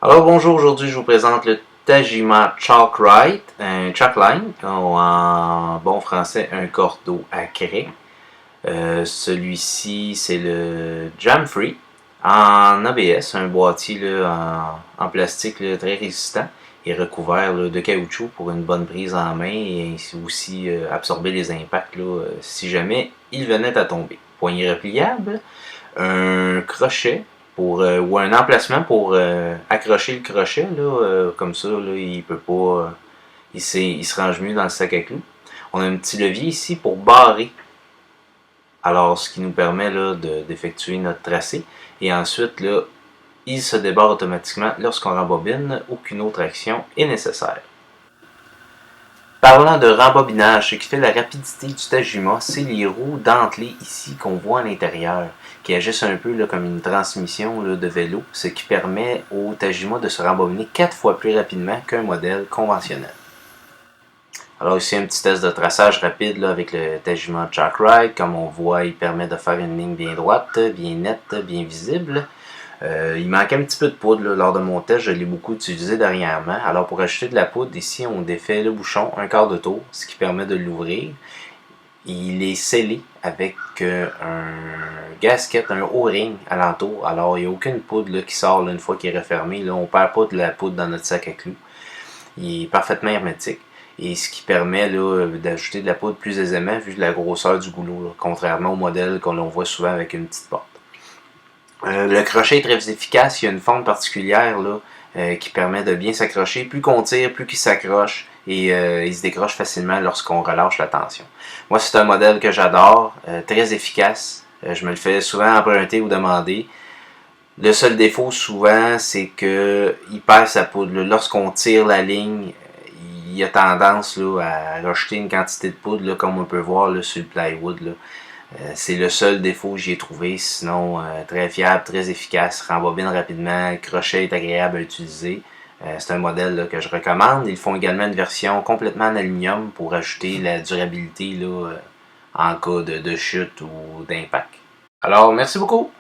Alors bonjour, aujourd'hui je vous présente le Tajima Chalkrite, un chalkline, en bon français un cordeau à craie. Celui-ci c'est le Jam Free en ABS, un boîtier là, en plastique là, très résistant et recouvert là, de caoutchouc pour une bonne prise en main et aussi absorber les impacts là, si jamais il venait à tomber. Poignée repliable, un crochet ou un emplacement pour accrocher le crochet là, comme ça là, il peut pas il se range mieux dans le sac à clous. On a un petit levier ici pour barrer, alors ce qui nous permet là d'effectuer notre tracé, et ensuite là il se débarre automatiquement lorsqu'on rembobine. Aucune autre action est nécessaire. Parlant de rembobinage, ce qui fait la rapidité du Tajima, c'est les roues dentelées ici qu'on voit à l'intérieur, qui agissent un peu là, comme une transmission là, de vélo, ce qui permet au Tajima de se rembobiner 4 fois plus rapidement qu'un modèle conventionnel. Alors ici un petit test de traçage rapide là, avec le Tajima Chalkrite. Comme on voit, il permet de faire une ligne bien droite, bien nette, bien visible. Il manquait un petit peu de poudre là, lors de mon test, je l'ai beaucoup utilisé dernièrement. Alors pour ajouter de la poudre, ici on défait le bouchon un quart de tour, ce qui permet de l'ouvrir. Il est scellé avec un gasket, un O-ring alentour. Alors il n'y a aucune poudre là, qui sort là, une fois qu'il est refermé. Là, on ne perd pas de la poudre dans notre sac à clous. Il est parfaitement hermétique. Et ce qui permet d'ajouter de la poudre plus aisément vu la grosseur du goulot, là, contrairement au modèle qu'on voit souvent avec une petite porte. Le crochet est très efficace, il y a une forme particulière là, qui permet de bien s'accrocher. Plus qu'on tire, plus qu'il s'accroche et il se décroche facilement lorsqu'on relâche la tension. Moi, c'est un modèle que j'adore, très efficace. Je me le fais souvent emprunter ou demander. Le seul défaut souvent, c'est que il perd sa poudre. Lorsqu'on tire la ligne, il a tendance là, à rejeter une quantité de poudre, là, comme on peut voir là, sur le plywood. Là. C'est le seul défaut que j'ai trouvé. Sinon, très fiable, très efficace, rembobine rapidement, le crochet est agréable à utiliser. C'est un modèle là, que je recommande. Ils font également une version complètement en aluminium pour ajouter la durabilité là, en cas de chute ou d'impact. Alors, merci beaucoup!